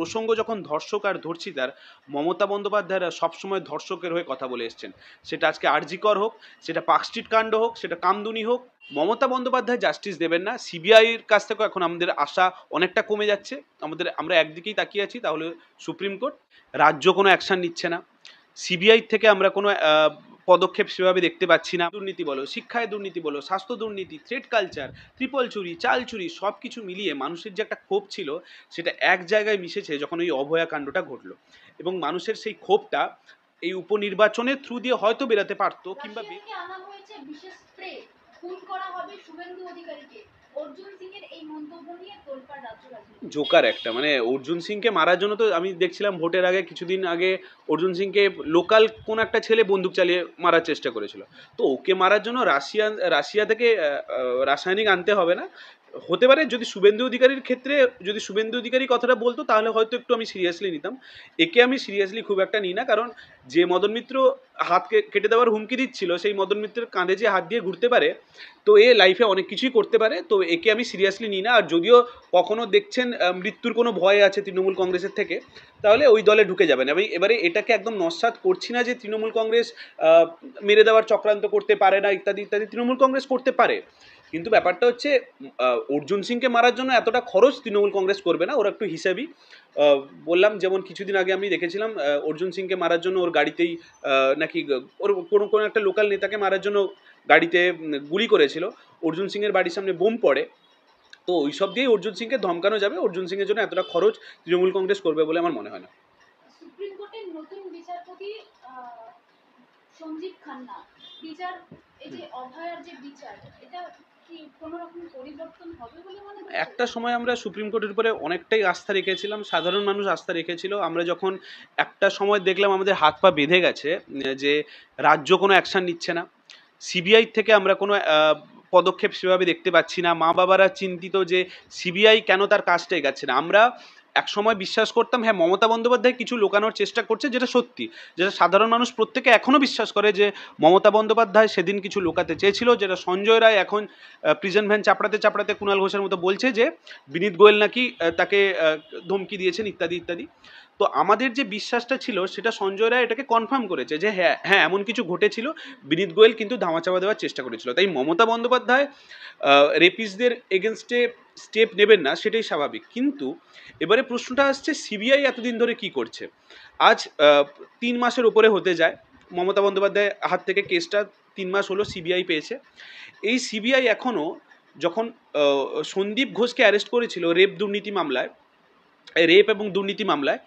প্রসঙ্গ যখন ধর্ষক আর ধর্ষিতার, মমতা বন্দ্যোপাধ্যায়রা সবসময় ধর্ষকের হয়ে কথা বলে এসছেন। সেটা আজকে আরজিকর হোক, সেটা পার্কস্ট্রিট কাণ্ড হোক, সেটা কামদুনি হোক, মমতা বন্দ্যোপাধ্যায় জাস্টিস দেবেন না। সিবিআইয়ের কাছ থেকেও এখন আমাদের আশা অনেকটা কমে যাচ্ছে। আমরা একদিকেই তাকিয়ে আছি, তাহলে সুপ্রিম কোর্ট। রাজ্য কোনো অ্যাকশন নিচ্ছে না। সিবিআই থেকে আমরা কোনো পদক্ষেপ সেভাবে দেখতে পাচ্ছি না। দুর্নীতি বলো, শিক্ষায় দুর্নীতি বলো, স্বাস্থ্য দুর্নীতি, থ্রেড কালচার, ট্রিপল চুরি, চাল চুরি, সব কিছু মিলিয়ে মানুষের যে একটা ক্ষোভ ছিল সেটা এক জায়গায় মিশেছে যখন ওই অভয়া কাণ্ডটা ঘটলো। এবং মানুষের সেই ক্ষোভটা এই উপনির্বাচনের থ্রু দিয়ে হয়তো বেরাতে পারতো, কিংবা আনা হয়েছে বিশেষ স্প্রে, খুন করা হবে শুভেন্দু অধিকারীকে। অর্জুন সিং এর এই মন্তব্য নিয়ে তোলপাড় রাজ্য রাজনীতি। জোকার একটা, মানে অর্জুন সিংকে মারার জন্য তো আমি দেখছিলাম ভোটের আগে কিছুদিন আগে অর্জুন সিংকে লোকাল কোন একটা ছেলে বন্দুক চালিয়ে মারার চেষ্টা করেছিল। তো ওকে মারার জন্য রাশিয়া থেকে রাসায়নিক আনতে হবে না। হতে পারে যদি শুভেন্দু অধিকারীর ক্ষেত্রে যদি শুভেন্দু অধিকারী কথাটা বলতো তাহলে হয়তো একটু আমি সিরিয়াসলি নিতাম। একে আমি সিরিয়াসলি খুব একটা নিই না, কারণ যে মদন মিত্র হাতকে কেটে দেওয়ার হুমকি দিচ্ছিল সেই মদন মিত্রের কাঁধে যে হাত দিয়ে ঘুরতে পারে, তো এ লাইফে অনেক কিছুই করতে পারে। তো একে আমি সিরিয়াসলি নিই না। আর যদিও কখনো দেখছেন মৃত্যুর কোনো ভয় আছে তৃণমূল কংগ্রেসের থেকে, তাহলে ওই দলে ঢুকে যাবেন। আমি এবারে এটাকে একদম নস্যাৎ করছি না যে তৃণমূল কংগ্রেস মেরে দেওয়ার চক্রান্ত করতে পারে না ইত্যাদি ইত্যাদি, তৃণমূল কংগ্রেস করতে পারে। কিন্তু ব্যাপারটা হচ্ছে অর্জুন সিংকে মারার জন্য এতটা খরচ তৃণমূল কংগ্রেস করবে না, ওরা একটু হিসাবই। বললাম যেমন কিছুদিন আগে আমি দেখেছিলাম অর্জুন সিংকে মারার জন্য ওর গাড়িতেই নাকি ওর কোনো কোনো একটা লোকাল নেতাকে মারার জন্য গাড়িতে গুলি করেছিল, অর্জুন সিংয়ের বাড়ির সামনে বোম পড়ে। তো ওই সব দিয়েই অর্জুন সিংকে ধমকানো যাবে, অর্জুন সিংয়ের জন্য এতটা খরচ তৃণমূল কংগ্রেস করবে বলে আমার মনে হয় না। সুপ্রিম কোর্টের নতুন বিচারপতি সঞ্জীব খান্না বিচার, এই যে অভয়ার যে বিচার, এটা কি কোনো রকম পরিবর্তন হবে বলে মনে হচ্ছে? একটা সময় আমরা সুপ্রিম কোর্টের উপরে অনেকটাই আস্থা রেখেছিলাম, সাধারণ মানুষ আস্থা রেখেছিল। আমরা যখন একটা সময় দেখলাম আমাদের হাত পা বেঁধে গেছে যে রাজ্য কোনো অ্যাকশন নিচ্ছে না, সিবিআই থেকে আমরা কোনো পদক্ষেপ সেভাবে দেখতে পাচ্ছি না, মা বাবারা চিন্তিত যে সিবিআই কেন তার কাজটা এগাচ্ছে না। আমরা এক সময় বিশ্বাস করতাম হ্যাঁ মমতা বন্দ্যোপাধ্যায় কিছু লুকানোর চেষ্টা করছে, যেটা সত্যি, যেটা সাধারণ মানুষ প্রত্যেকে এখনও বিশ্বাস করে যে মমতা বন্দ্যোপাধ্যায় সেদিন কিছু লুকাতে চেয়েছিল, যেটা সঞ্জয় রায় এখন প্রিজন ভ্যান চাপড়াতে চাপড়াতে কুণাল ঘোষের মতো বলছে যে বিনীত গোয়েল নাকি তাকে ধমকি দিয়েছেন ইত্যাদি ইত্যাদি। তো আমাদের যে বিশ্বাসটা ছিল সেটা সঞ্জয় রায় এটাকে কনফার্ম করেছে যে হ্যাঁ হ্যাঁ এমন কিছু ঘটেছিল, বিনীত গোয়েল কিন্তু ধামাচাপা দেওয়ার চেষ্টা করেছিল। তাই মমতা বন্দ্যোপাধ্যায় রেপিসদের এগেনস্টে স্টেপ নেবেন না সেটাই স্বাভাবিক। কিন্তু এবারে প্রশ্নটা আসছে সিবিআই এতদিন ধরে কি করছে। আজ 3 মাসের ওপরে হতে যায় মমতা বন্দ্যোপাধ্যায় হাত থেকে কেসটা 3 মাস হলো সিবিআই পেয়েছে। এই সিবিআই এখনও যখন সন্দীপ ঘোষকে অ্যারেস্ট করেছিল রেপ দুর্নীতি মামলায়, রেপ এবং দুর্নীতি মামলায়,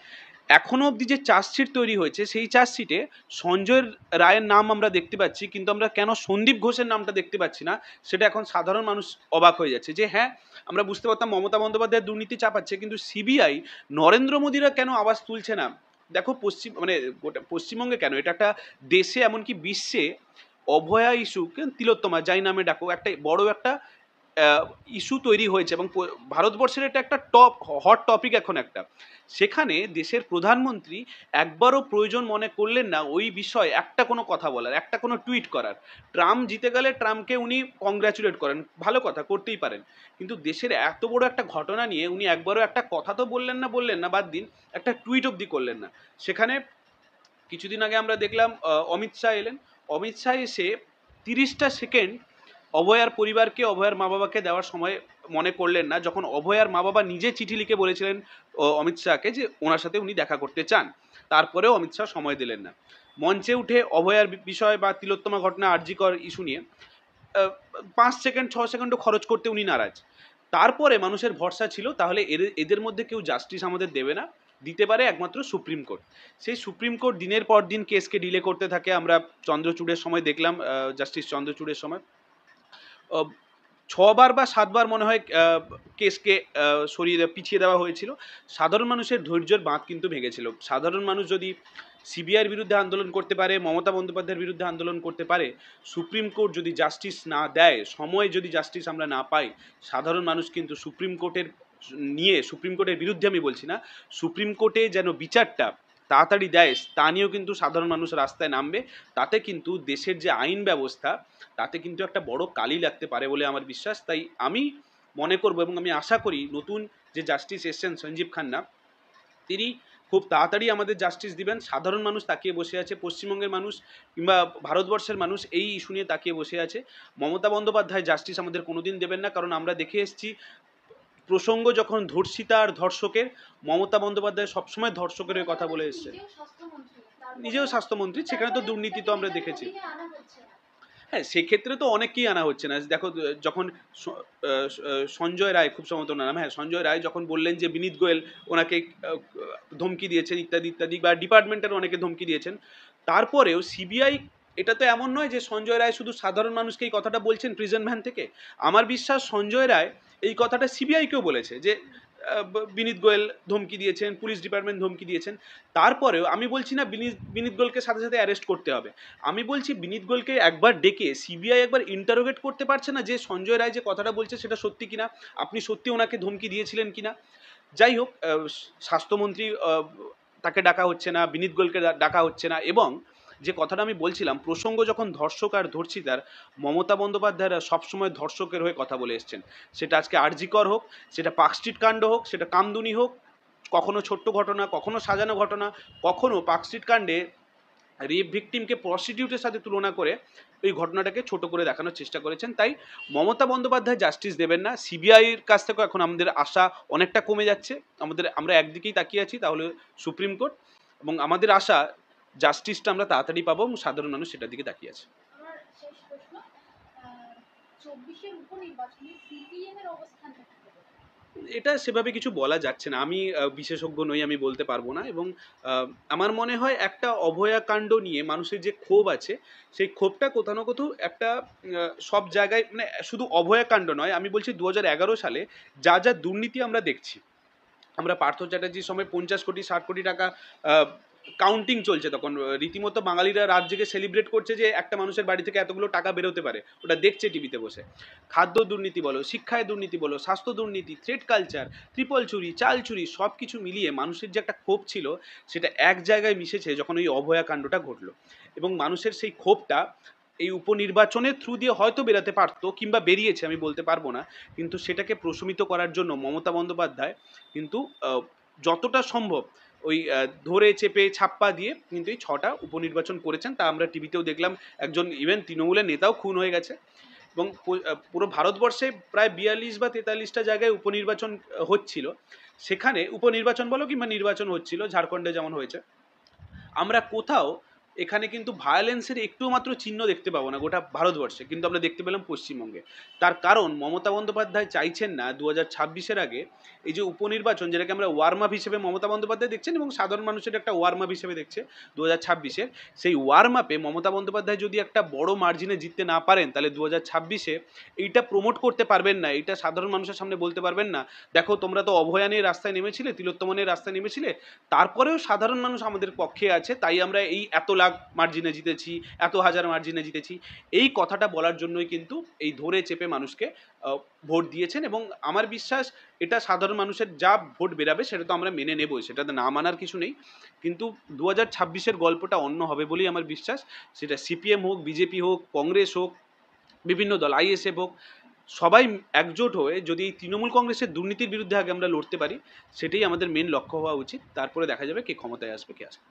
এখনও অবধি যে চার্জশিট তৈরি হয়েছে সেই চার্জশিটে সঞ্জয় রায়ের নাম আমরা দেখতে পাচ্ছি, কিন্তু আমরা কেন সন্দীপ ঘোষের নামটা দেখতে পাচ্ছি না সেটা এখন সাধারণ মানুষ অবাক হয়ে যাচ্ছে। যে হ্যাঁ আমরা বুঝতে পারতাম মমতা বন্দ্যোপাধ্যায় দুর্নীতি চাপাচ্ছে, কিন্তু সিবিআই নরেন্দ্র মোদীরা কেন আওয়াজ তুলছে না? দেখো মানে গোটা পশ্চিমবঙ্গে কেন, এটা একটা দেশে এমনকি বিশ্বে অভয়া ইস্যু, তিলোত্তমা যাই নামে ডাকো, একটা বড় একটা ইস্যু তৈরি হয়েছে এবং ভারতবর্ষের এটা একটা হট টপিক এখন একটা। সেখানে দেশের প্রধানমন্ত্রী একবারও প্রয়োজন মনে করলেন না ওই বিষয়ে একটা কোনো কথা বলার, একটা কোনো টুইট করার। ট্রাম্প জিতে গেলে ট্রাম্পকে উনি কংগ্রাচুলেট করেন, ভালো কথা, করতেই পারেন, কিন্তু দেশের এত বড় একটা ঘটনা নিয়ে উনি একবারও একটা কথা তো বললেন না, বাদ দিন একটা টুইট অবধি করলেন না। সেখানে কিছুদিন আগে আমরা দেখলাম অমিত শাহ এলেন, অমিত শাহ এসে 30টা সেকেন্ড অভয়ার পরিবারকে, অভয়ার মা বাবাকে দেওয়ার সময় মনে করলেন না, যখন অভয়ার মা বাবা নিজে চিঠি লিখে বলেছিলেন অমিত শাহকে যে ওনার সাথে উনি দেখা করতে চান, তারপরেও অমিত শাহ সময় দিলেন না। মঞ্চে উঠে অভয়ার বিষয় বা তিলোত্তমা ঘটনা আরজিকর ইস্যু নিয়ে 5 সেকেন্ড 6 সেকেন্ডও খরচ করতে উনি নারাজ। তারপরে মানুষের ভরসা ছিল তাহলে এদের মধ্যে কেউ জাস্টিস আমাদের দেবে না, দিতে পারে একমাত্র সুপ্রিম কোর্ট। সেই সুপ্রিম কোর্ট দিনের পর দিন কেসকে ডিলে করতে থাকে। আমরা চন্দ্রচূড়ের সময় দেখলাম, জাস্টিস চন্দ্রচূড়ের সময় 6বার বা 7বার মনে হয় কেসকে পিছিয়ে দেওয়া হয়েছিল। সাধারণ মানুষের ধৈর্যের বাঁধ কিন্তু ভেঙেছিল। সাধারণ মানুষ যদি সিবিআইয়ের বিরুদ্ধে আন্দোলন করতে পারে, মমতা বন্দ্যোপাধ্যায়ের বিরুদ্ধে আন্দোলন করতে পারে, সুপ্রিম কোর্ট যদি জাস্টিস না দেয়, সময় যদি জাস্টিস আমরা না পাই, সাধারণ মানুষ কিন্তু সুপ্রিম কোর্টের বিরুদ্ধে আমি বলছি না, সুপ্রিম কোর্টে যেন বিচারটা তাড়াতাড়ি দেয় তা নিয়েও কিন্তু সাধারণ মানুষ রাস্তায় নামবে। তাতে কিন্তু দেশের যে আইন ব্যবস্থা তাতে কিন্তু একটা বড় কালি লাগতে পারে বলে আমার বিশ্বাস। তাই আমি মনে করব এবং আমি আশা করি নতুন যে জাস্টিস এসছেন সঞ্জীব খান্না, তিনি খুব তাড়াতাড়ি আমাদের জাস্টিস দিবেন। সাধারণ মানুষ তাকিয়ে বসে আছে, পশ্চিমবঙ্গের মানুষ কিংবা ভারতবর্ষের মানুষ এই ইস্যু নিয়ে তাকিয়ে বসে আছে। মমতা বন্দ্যোপাধ্যায় জাস্টিস আমাদের কোনোদিন দেবেন না, কারণ আমরা দেখে এসেছি প্রসঙ্গ যখন ধর্ষিতা আর ধর্ষকের, মমতা বন্দ্যোপাধ্যায় সবসময় ধর্ষকের হয়ে কথা বলে এসেছেন। নিজেও স্বাস্থ্যমন্ত্রী, সেখানে তো দুর্নীতি তো আমরা দেখেছি। হ্যাঁ, সেক্ষেত্রে তো অনেককেই আনা হচ্ছে না। দেখো, যখন সঞ্জয় রায়, খুব সম্ভবত নাম, হ্যাঁ সঞ্জয় রায়, যখন বললেন যে বিনীত গোয়েল ওনাকে ধমকি দিয়েছেন ইত্যাদি ইত্যাদি, বা ডিপার্টমেন্টের অনেকে ধমকি দিয়েছেন, তারপরেও সিবিআই, এটা তো এমন নয় যে সঞ্জয় রায় শুধু সাধারণ মানুষকে এই কথাটা বলছেন প্রিজন ভ্যান থেকে। আমার বিশ্বাস সঞ্জয় রায় এই কথাটা সিবিআইকেও বলেছে যে বিনীত গোয়েল ধমকি দিয়েছেন, পুলিশ ডিপার্টমেন্ট ধমকি দিয়েছেন। তারপরেও আমি বলছি না বিনীত গোয়েলকে সাথে সাথে অ্যারেস্ট করতে হবে, আমি বলছি বিনীত গোয়েলকে একবার ডেকে সিবিআই একবার ইন্টারোগেট করতে পারছে না যে সঞ্জয় রায় যে কথাটা বলছে সেটা সত্যি কিনা, আপনি সত্যি ওনাকে ধমকি দিয়েছিলেন কিনা। যাই হোক, স্বাস্থ্যমন্ত্রী তাকে ডাকা হচ্ছে না, বিনীত গোয়েলকে ডাকা হচ্ছে না, এবং যে কথাটা আমি বলছিলাম, প্রসঙ্গ যখন ধর্ষক আর ধর্ষিতার, মমতা বন্দ্যোপাধ্যায়রা সবসময় ধর্ষকের হয়ে কথা বলে এসছেন। সেটা আজকে আরজিকর হোক, সেটা পার্কস্ট্রিট কাণ্ড হোক, সেটা কামদুনি হোক, কখনো ছোট্ট ঘটনা, কখনো সাজানো ঘটনা, কখনো পার্কস্ট্রিট কাণ্ডে রেপ ভিকটিমকে প্রস্টিটিউটের সাথে তুলনা করে এই ঘটনাটাকে ছোট করে দেখানোর চেষ্টা করেছেন। তাই মমতা বন্দ্যোপাধ্যায় জাস্টিস দেবেন না, সিবিআইয়ের কাছ থেকেও এখন আমাদের আশা অনেকটা কমে যাচ্ছে। আমরা একদিকেই তাকিয়ে আছি, তাহলে সুপ্রিম কোর্ট, এবং আমাদের আশা জাস্টিসটা আমরা তাড়াতাড়ি পাবো, এবং সাধারণ মানুষ সেটার দিকে তাকিয়ে আছে। আমার শেষ প্রশ্ন, 24-এর উপনির্বাচনে সিপিএম এর অবস্থানটা কি? এটা সেভাবে কিছু বলা যাচ্ছে না, আমি বিশেষজ্ঞ নই, আমি বলতে পারবো না। এবং আমার মনে হয় একটা অভয়াকাণ্ড নিয়ে মানুষের যে ক্ষোভ আছে, সেই ক্ষোভটা কোথাও না কোথাও একটা সব জায়গায়, মানে শুধু অভয়াকাণ্ড নয়, আমি বলছি 2011 সালে যা যা দুর্নীতি আমরা দেখছি, আমরা পার্থ চ্যাটার্জির সময় 50 কোটি 60 কোটি টাকা কাউন্টিং চলছে, তখন রীতিমতো বাঙালিরা রাত জেগে সেলিব্রেট করছে যে একটা মানুষের বাড়ি থেকে এতগুলো টাকা বেরোতে পারে, ওটা দেখছে টিভিতে বসে। খাদ্য দুর্নীতি বলো, শিক্ষায় দুর্নীতি বলো, স্বাস্থ্য দুর্নীতি, থ্রেড কালচার, ট্রিপল চুরি, চাল চুরি, সব কিছু মিলিয়ে মানুষের যে একটা ক্ষোভ ছিল, সেটা এক জায়গায় মিশেছে যখন ওই অভয়াকাণ্ডটা ঘটলো। এবং মানুষের সেই ক্ষোভটা এই উপনির্বাচনের থ্রু দিয়ে হয়তো বেরোতে পারতো, কিংবা বেরিয়েছে, আমি বলতে পারবো না, কিন্তু সেটাকে প্রশমিত করার জন্য মমতা বন্দ্যোপাধ্যায় কিন্তু যতটা সম্ভব ওই ধরে চেপে ছাপ্পা দিয়ে কিন্তু এই 6টা উপনির্বাচন করেছেন। তা আমরা টিভিতেও দেখলাম, একজন ইভেন তৃণমূলের নেতাও খুন হয়ে গেছে। এবং পুরো ভারতবর্ষে প্রায় 42 বা 43টা জায়গায় উপনির্বাচন হচ্ছিল, সেখানে উপনির্বাচন বলো কিংবা নির্বাচন হচ্ছিল, ঝাড়খণ্ডে যেমন হয়েছে, আমরা কোথাও এখানে কিন্তু ভায়োলেন্সের একটু মাত্র চিহ্ন দেখতে পাবো না গোটা ভারতবর্ষে, কিন্তু আমরা দেখতে পেলাম পশ্চিমবঙ্গে। তার কারণ মমতা বন্দ্যোপাধ্যায় চাইছেন না 2026-এর আগে এই যে উপনির্বাচন, যেটাকে আমরা ওয়ার্ম আপ হিসেবে মমতা বন্দ্যোপাধ্যায় দেখছেন এবং সাধারণ মানুষের একটা ওয়ার্ম আপ হিসেবে দেখছে 2026-এর, সেই ওয়ার্ম আপে মমতা বন্দ্যোপাধ্যায় যদি একটা বড় মার্জিনে জিততে না পারেন, তাহলে 2026-এ এইটা প্রমোট করতে পারবেন না, এইটা সাধারণ মানুষের সামনে বলতে পারবেন না, দেখো তোমরা তো অভয়ানের রাস্তায় নেমেছিলে, তিলোত্তমনের রাস্তায় নেমেছিলে, তারপরেও সাধারণ মানুষ আমাদের পক্ষে আছে, তাই আমরা এই এত লাখ মার্জিনে জিতেছি, এত হাজার মার্জিনে জিতেছি। এই কথাটা বলার জন্যই কিন্তু এই ধরে চেপে মানুষকে ভোট দিয়েছেন। এবং আমার বিশ্বাস এটা সাধারণ মানুষের যা ভোট বেরাবে সেটা তো আমরা মেনে নেবই, সেটাতে না মানার কিছু নেই, কিন্তু 2026-এর গল্পটা অন্য হবে বলেই আমার বিশ্বাস। সেটা সিপিএম হোক, বিজেপি হোক, কংগ্রেস হোক, বিভিন্ন দল, আইএসএফ হোক, সবাই একজোট হয়ে যদি এই তৃণমূল কংগ্রেসের দুর্নীতির বিরুদ্ধে আগে আমরা লড়তে পারি, সেটাই আমাদের মেন লক্ষ্য হওয়া উচিত। তারপরে দেখা যাবে কে ক্ষমতায় আসবে, কে আসবে।